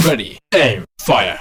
Ready, aim, fire.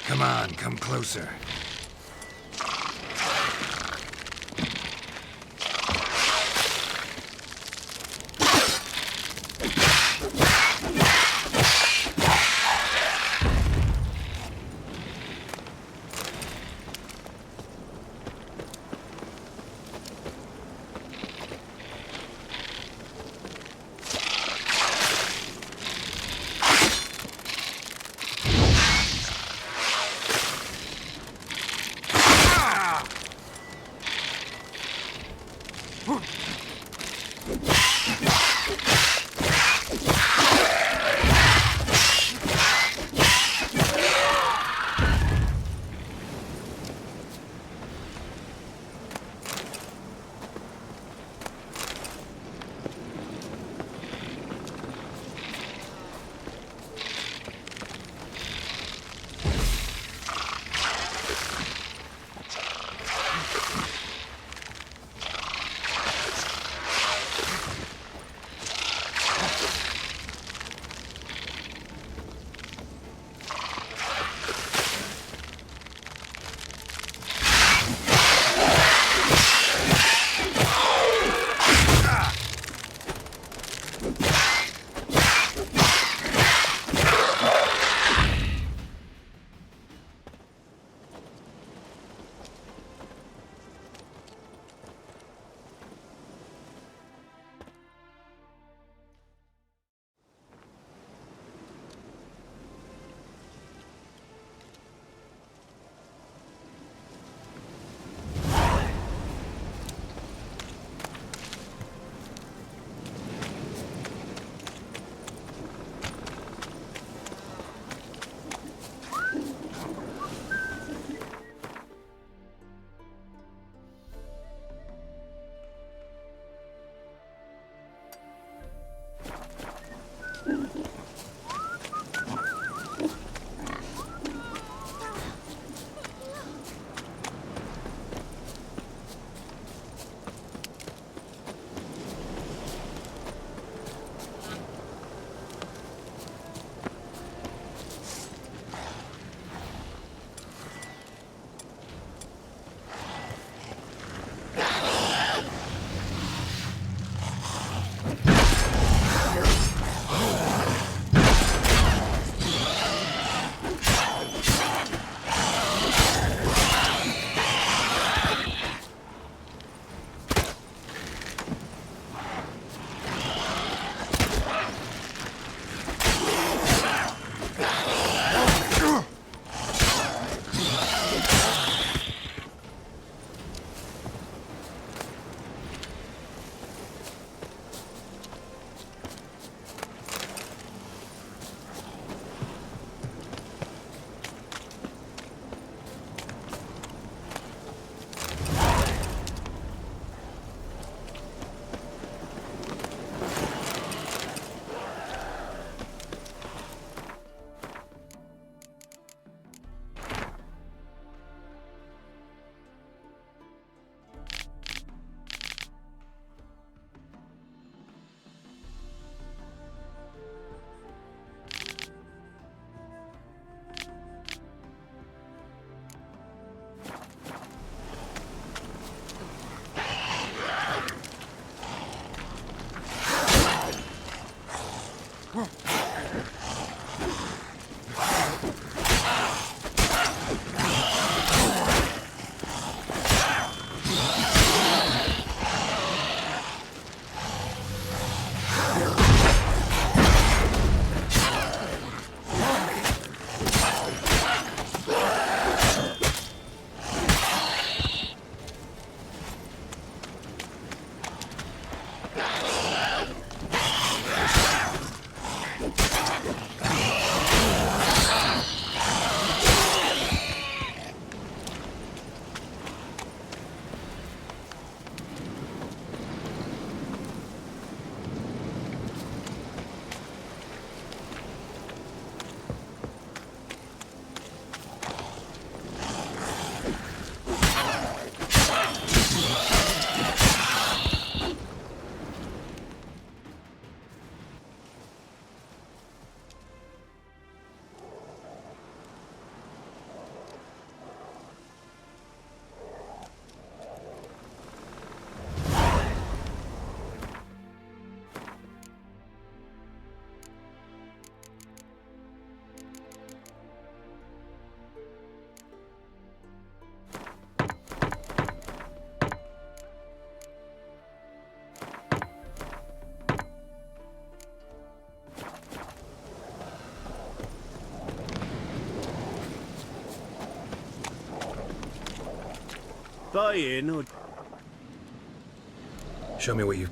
Come on, come closer. Buy in or... Show me what you...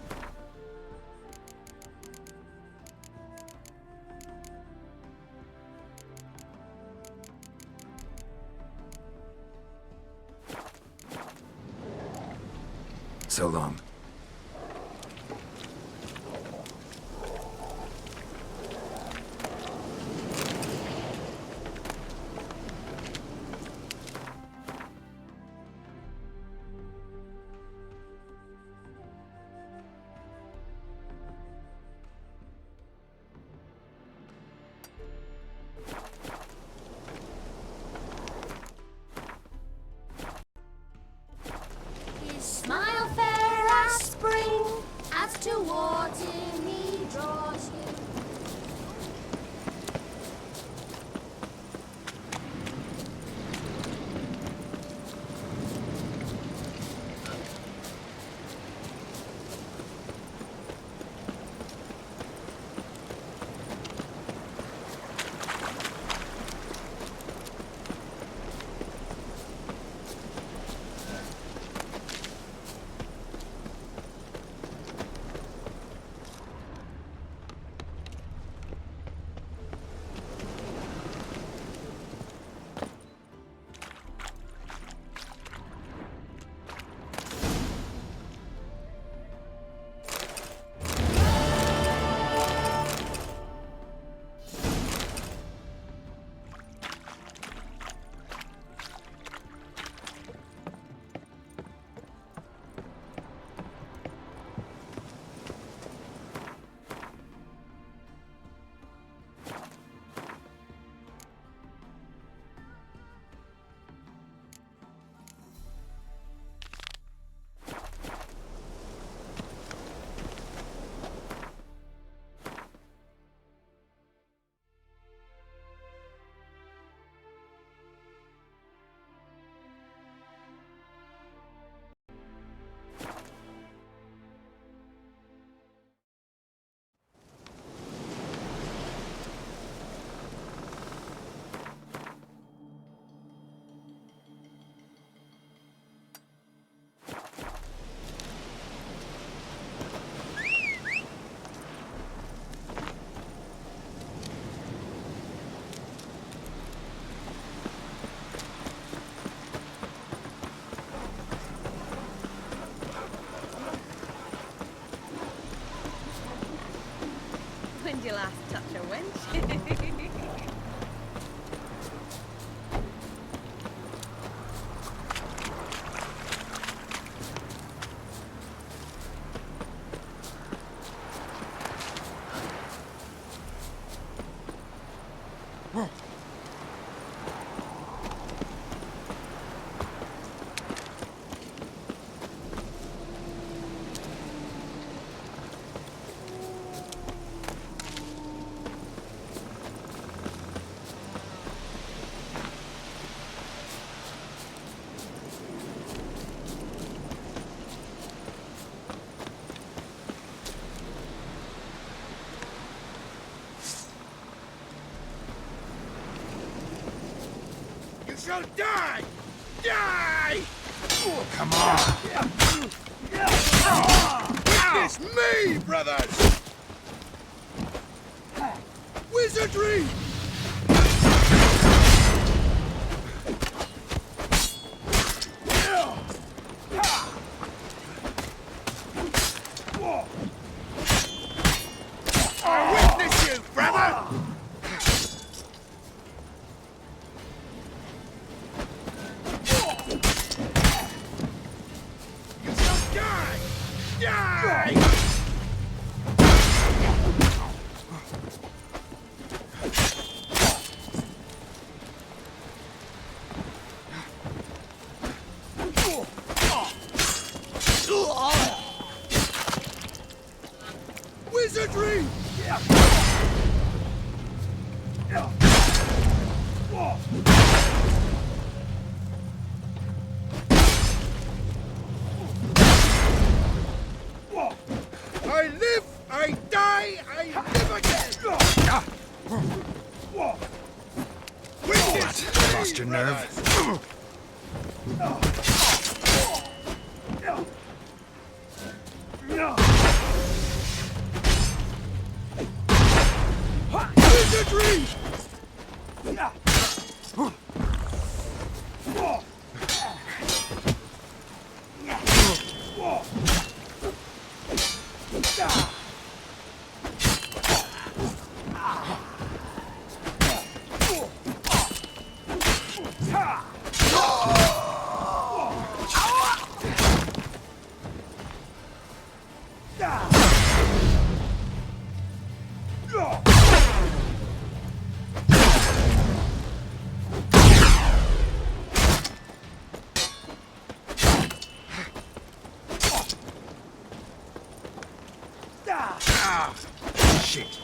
So long. His smile fair as spring, as towards him he draws you. When did you last touch a wench? You shall die! Die! Oh, come on! Witness me, brothers! Wizardry! I witness you, brother! You shall die! Die! Wizardry! I live, I die, I live again! Witness What? Lost your nerve? brothers. Shit.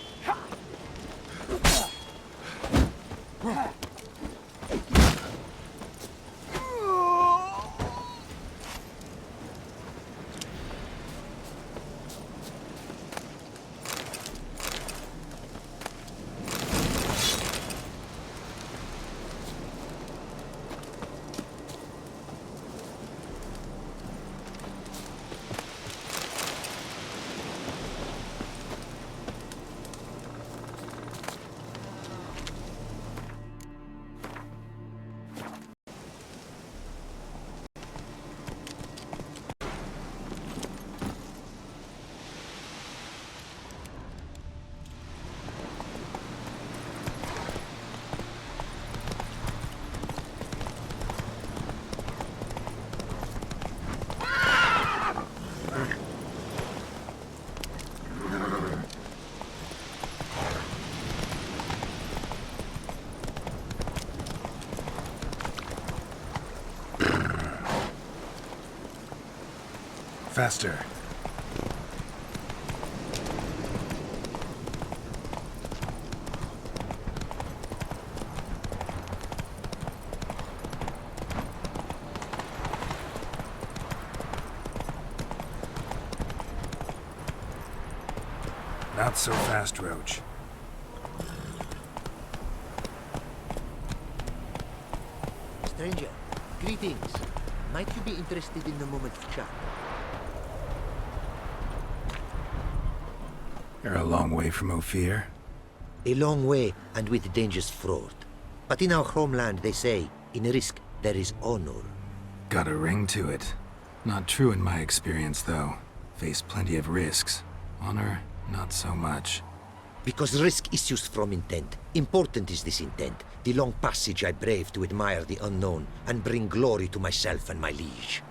Faster. Not so fast, Roach. Stranger, greetings. Might you be interested in a moment of chat? You're a long way from Ophir. A long way and with dangers fraught. But in our homeland they say, in risk there is honor. Got a ring to it. Not true in my experience, though. Faced plenty of risks. Honor, not so much. Because risk issues from intent. Important is this intent. The long passage I brave to admire the unknown and bring glory to myself and my liege.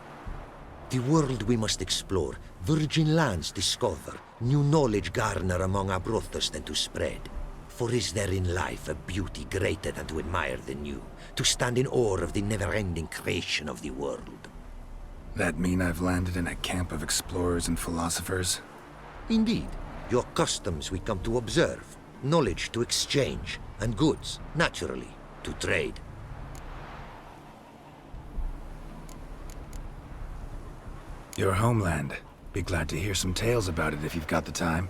The world we must explore, virgin lands discover, new knowledge garner among our brothers than to spread. For is there in life a beauty greater than to admire the new, to stand in awe of the never-ending creation of the world? That mean I've landed in a camp of explorers and philosophers? Indeed, your customs we come to observe, knowledge to exchange, and goods, naturally, to trade. Your homeland. Be glad to hear some tales about it if you've got the time.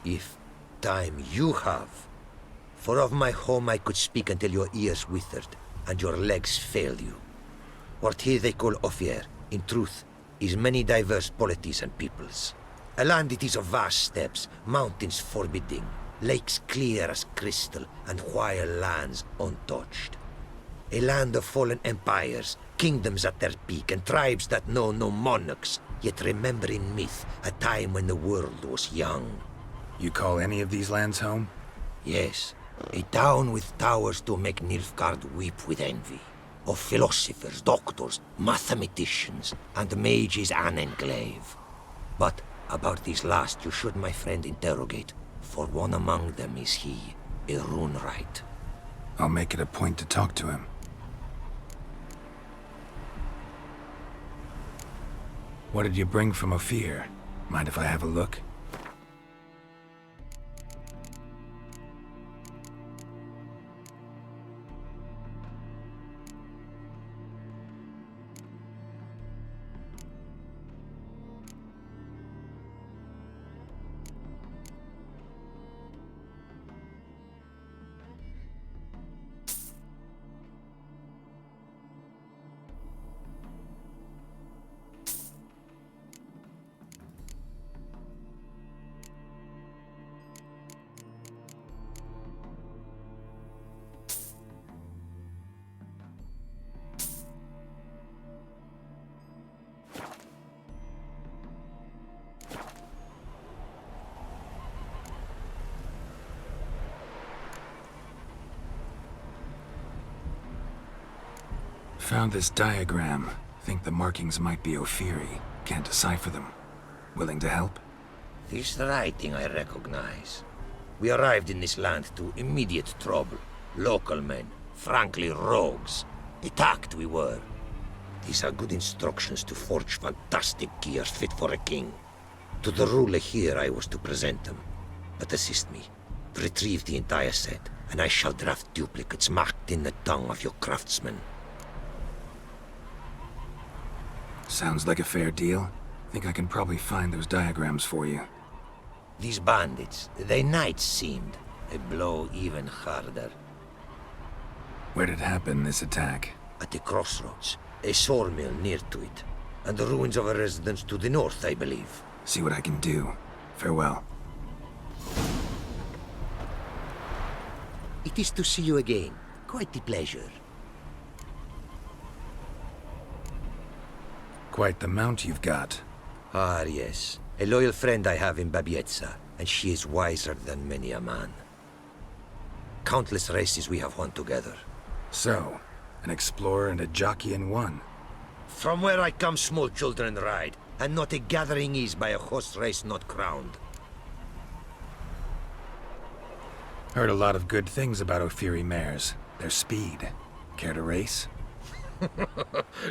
If time you have. For of my home I could speak until your ears withered, and your legs failed you. What here they call Ophir, in truth, is many diverse polities and peoples. A land it is of vast steppes, mountains forbidding, lakes clear as crystal, and wild lands untouched. A land of fallen empires, kingdoms at their peak, and tribes that know no monarchs, yet remember in myth a time when the world was young. You call any of these lands home? Yes, a town with towers to make Nilfgaard weep with envy. Of philosophers, doctors, mathematicians, and mages an enclave. But about these last you should, my friend, interrogate, for one among them is he, a rune-wright. I'll make it a point to talk to him. What did you bring from Ophir? Mind if I have a look? Found this diagram. Think the markings might be Ophiri. Can't decipher them. Willing to help? This writing I recognize. We arrived in this land to immediate trouble. Local men, frankly rogues. Attacked we were. These are good instructions to forge fantastic gears fit for a king. To the ruler here I was to present them. But assist me. Retrieve the entire set, and I shall draft duplicates marked in the tongue of your craftsmen. Sounds like a fair deal. Think I can probably find those diagrams for you. These bandits, they knights seemed. They blow even harder. Where'd it happen, this attack? At the crossroads, a sawmill near to it, and the ruins of a residence to the north, I believe. See what I can do. Farewell. It is to see you again. Quite the pleasure. Quite the mount you've got. Ah, yes. A loyal friend I have in Babietza, and she is wiser than many a man. Countless races we have won together. So, an explorer and a jockey in one. From where I come, small children ride, and not a gathering is by a horse race not crowned. Heard a lot of good things about Ophiri mares. Their speed. Care to race?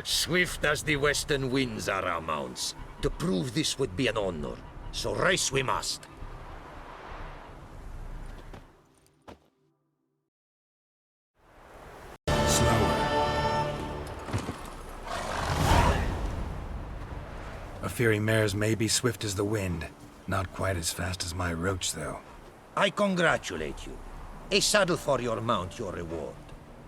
Swift as the western winds are our mounts. To prove this would be an honor, so race we must. Slower. Ophiri mares may be swift as the wind. Not quite as fast as my roach, though. I congratulate you. A saddle for your mount, your reward.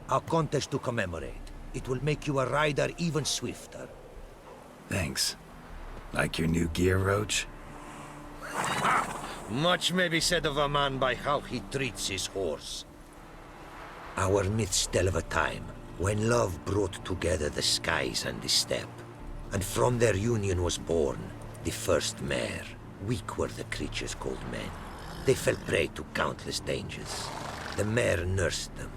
A contest to commemorate. It will make you a rider even swifter. Thanks. Like your new gear, Roach? Much may be said of a man by how he treats his horse. Our myths tell of a time when love brought together the skies and the steppe. And from their union was born the first mare. Weak were the creatures called men. They fell prey to countless dangers. The mare nursed them.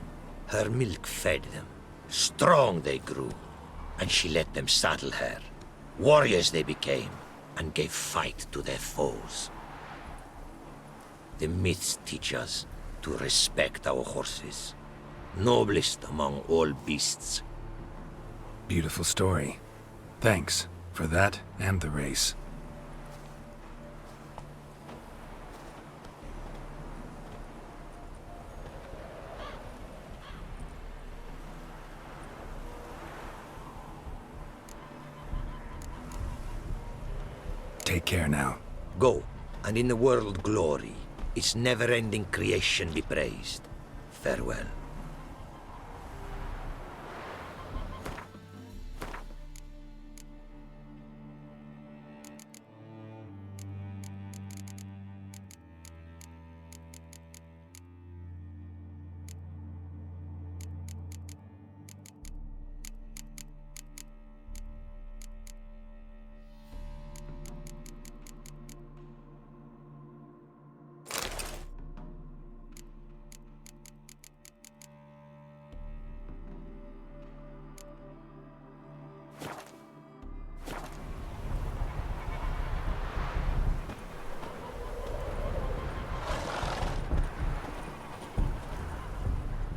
Her milk fed them. Strong they grew, and she let them saddle her. Warriors they became, and gave fight to their foes. The myths teach us to respect our horses, noblest among all beasts. Beautiful story. Thanks for that and the race. Take care now. Go, and in the world glory, its never-ending creation be praised. Farewell.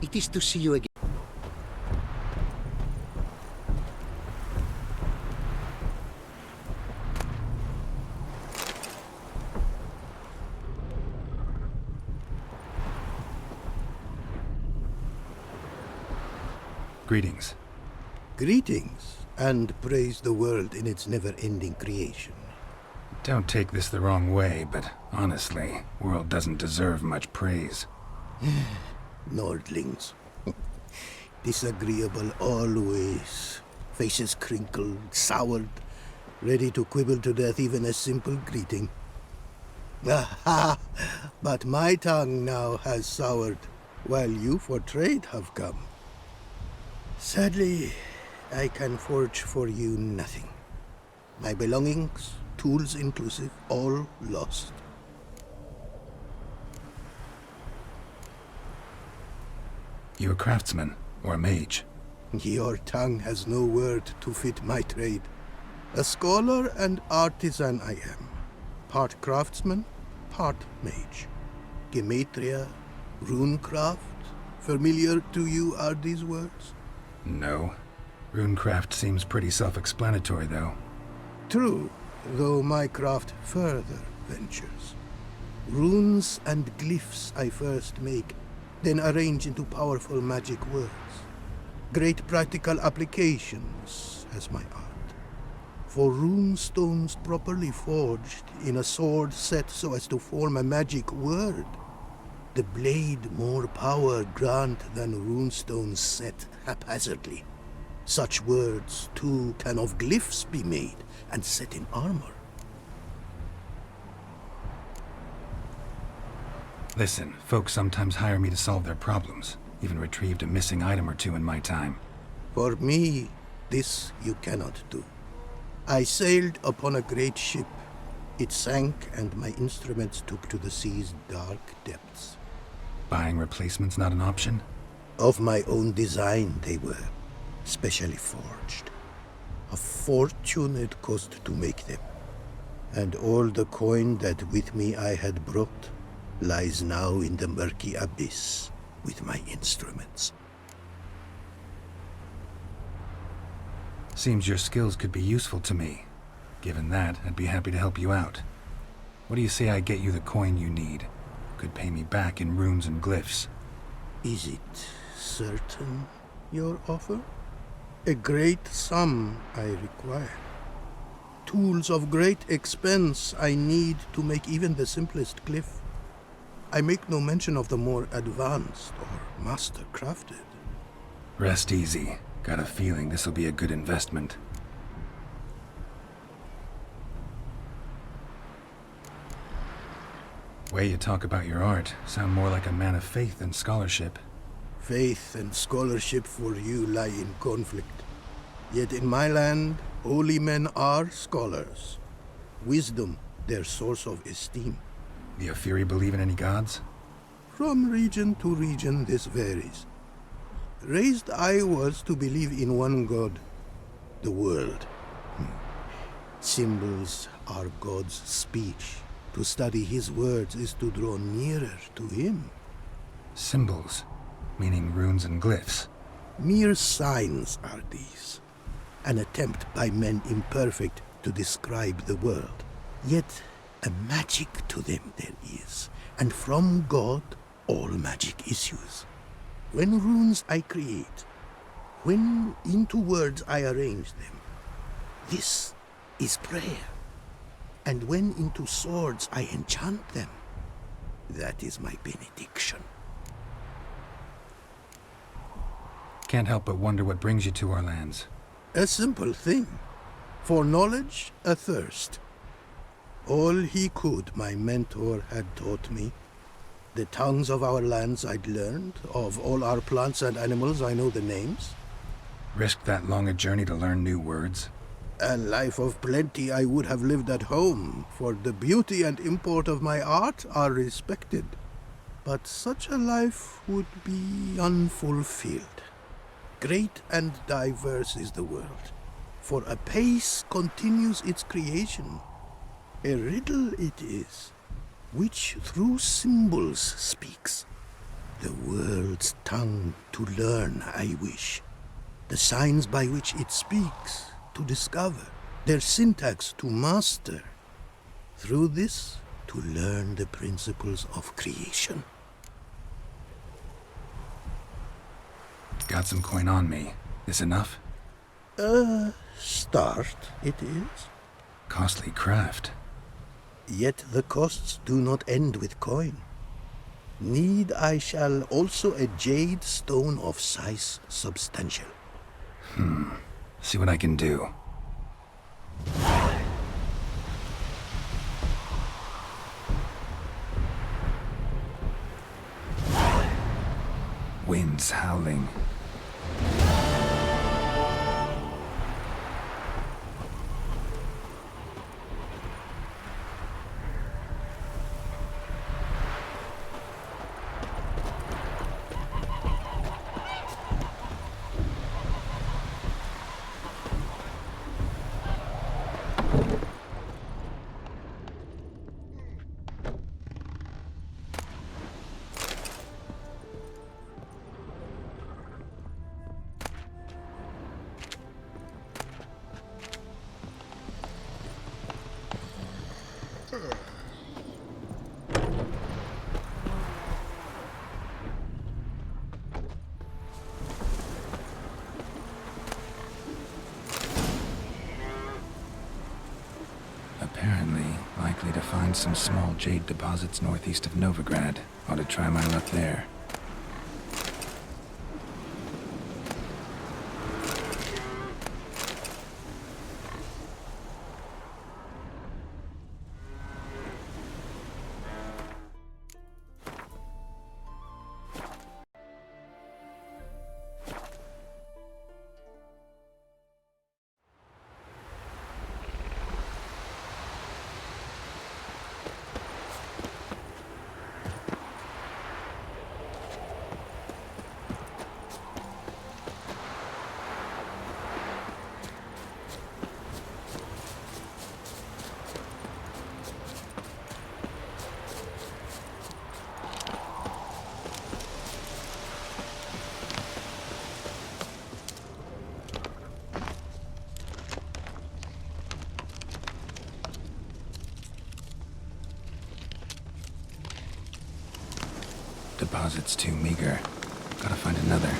It is to see you again. Greetings. Greetings, and praise the world in its never-ending creation. Don't take this the wrong way, but honestly, world doesn't deserve much praise. Nordlings. Disagreeable always. Faces crinkled, soured, ready to quibble to death even a simple greeting. Aha! But my tongue now has soured, while you for trade have come. Sadly, I can forge for you nothing. My belongings, tools inclusive, all lost. You a craftsman, or a mage? Your tongue has no word to fit my trade. A scholar and artisan I am. Part craftsman, part mage. Gematria, runecraft. Familiar to you are these words? No. Runecraft seems pretty self-explanatory, though. True, though my craft further ventures. Runes and glyphs I first make, then arrange into powerful magic words. Great practical applications as my art. For rune stones properly forged in a sword set so as to form a magic word, the blade more power grant than runestones set haphazardly. Such words, too, can of glyphs be made and set in armor. Listen, folks sometimes hire me to solve their problems. Even retrieved a missing item or two in my time. For me, this you cannot do. I sailed upon a great ship. It sank, and my instruments took to the sea's dark depths. Buying replacements not an option? Of my own design they were, specially forged. A fortune it cost to make them. And all the coin that with me I had brought lies now in the murky abyss with my instruments. Seems your skills could be useful to me. Given that, I'd be happy to help you out. What do you say I get you the coin you need? Could pay me back in runes and glyphs. Is it certain, your offer? A great sum I require. Tools of great expense I need to make even the simplest glyph. I make no mention of the more advanced or master-crafted. Rest easy. Got a feeling this'll be a good investment. Way you talk about your art, sound more like a man of faith than scholarship. Faith and scholarship for you lie in conflict. Yet in my land, holy men are scholars. Wisdom, their source of esteem. The Afiri believe in any gods? From region to region this varies. Raised I was to believe in one god, the world. Symbols are God's speech. To study his words is to draw nearer to him. Symbols, meaning runes and glyphs. Mere signs are these. An attempt by men imperfect to describe the world. Yet a magic to them there is, and from God all magic issues. When runes I create, when into words I arrange them, this is prayer. And when into swords I enchant them, that is my benediction. Can't help but wonder what brings you to our lands. A simple thing. For knowledge, a thirst. All he could, my mentor had taught me. The tongues of our lands I'd learned. Of all our plants and animals I know the names. Risked that long a journey to learn new words? A life of plenty I would have lived at home, for the beauty and import of my art are respected. But such a life would be unfulfilled. Great and diverse is the world, for a pace continues its creation. A riddle it is, which through symbols speaks. The world's tongue to learn I wish, the signs by which it speaks to discover, their syntax to master. Through this, to learn the principles of creation. Got some coin on me. This enough? Start it is. Costly craft. Yet the costs do not end with coin. Need I shall also a jade stone of size substantial. See what I can do. Winds howling. Apparently, likely to find some small jade deposits northeast of Novigrad. Ought to try my luck there. Deposit's too meager. Gotta find another.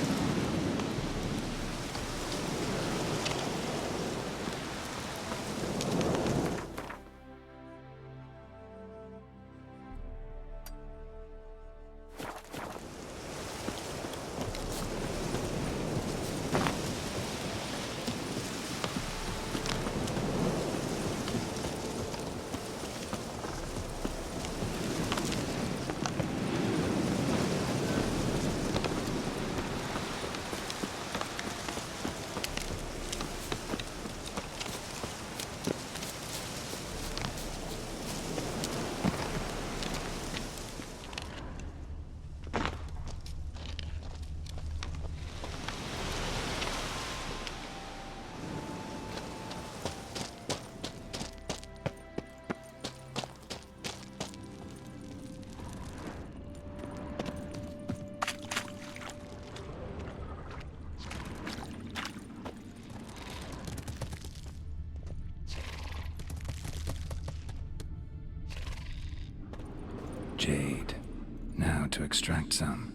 Jade. Now to extract some.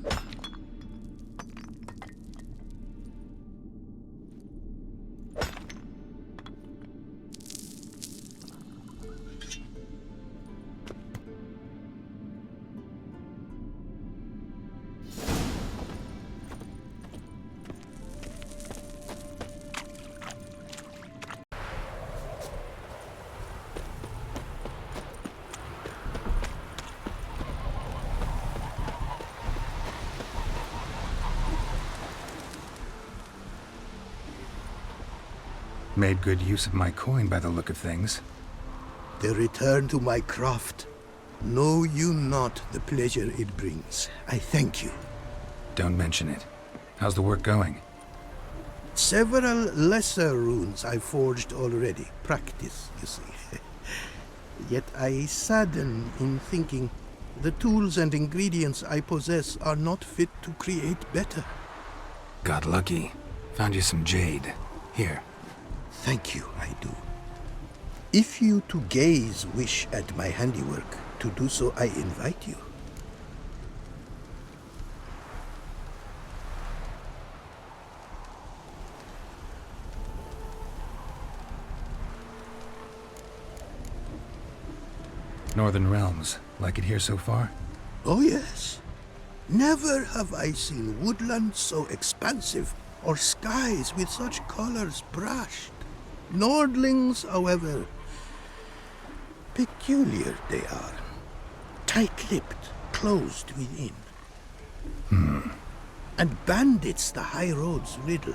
Made good use of my coin by the look of things. The return to my craft. Know you not the pleasure it brings. I thank you. Don't mention it. How's the work going? Several lesser runes I forged already. Practice, you see. Yet I sadden in thinking the tools and ingredients I possess are not fit to create better. Got lucky. Found you some jade. Here. Thank you, I do. If you to gaze wish at my handiwork, to do so I invite you. Northern Realms. Like it here so far? Oh yes. Never have I seen woodland so expansive, or skies with such colors brushed. Nordlings, however, peculiar they are. Tight-lipped, closed within. And bandits the high roads riddle.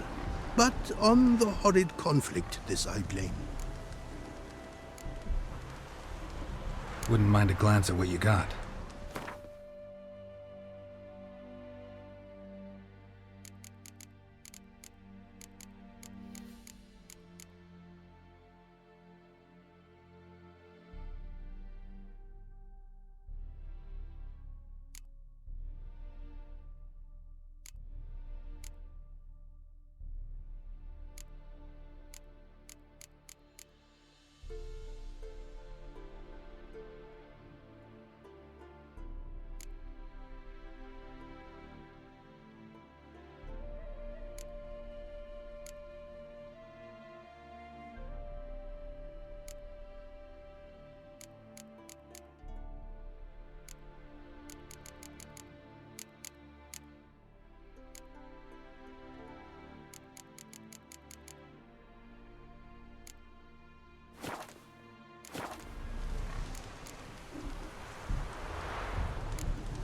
But on the horrid conflict this I blame. Wouldn't mind a glance at what you got.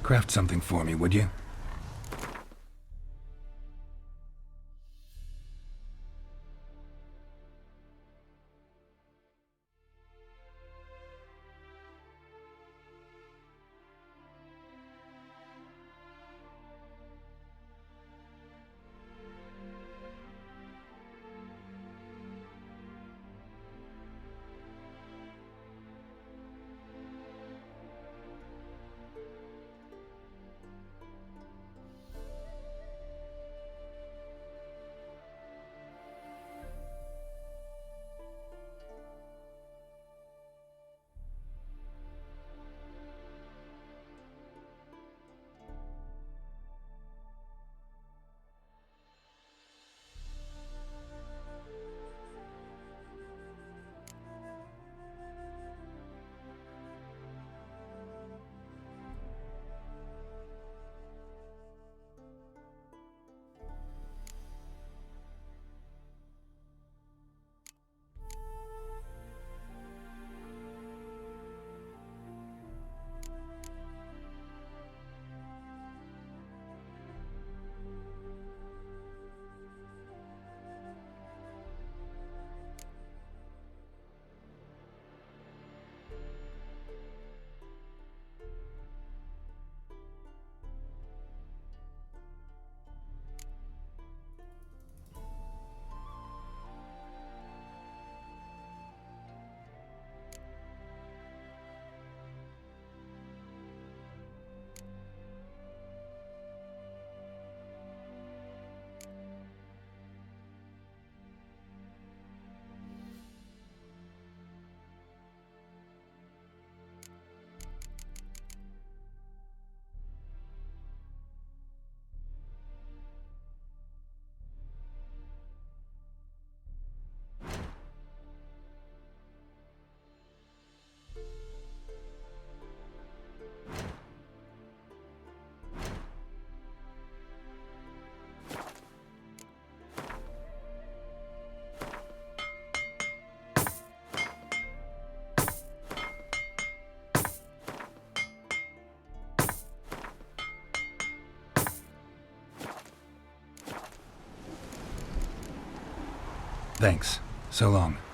Craft something for me, would you? Thanks. So long.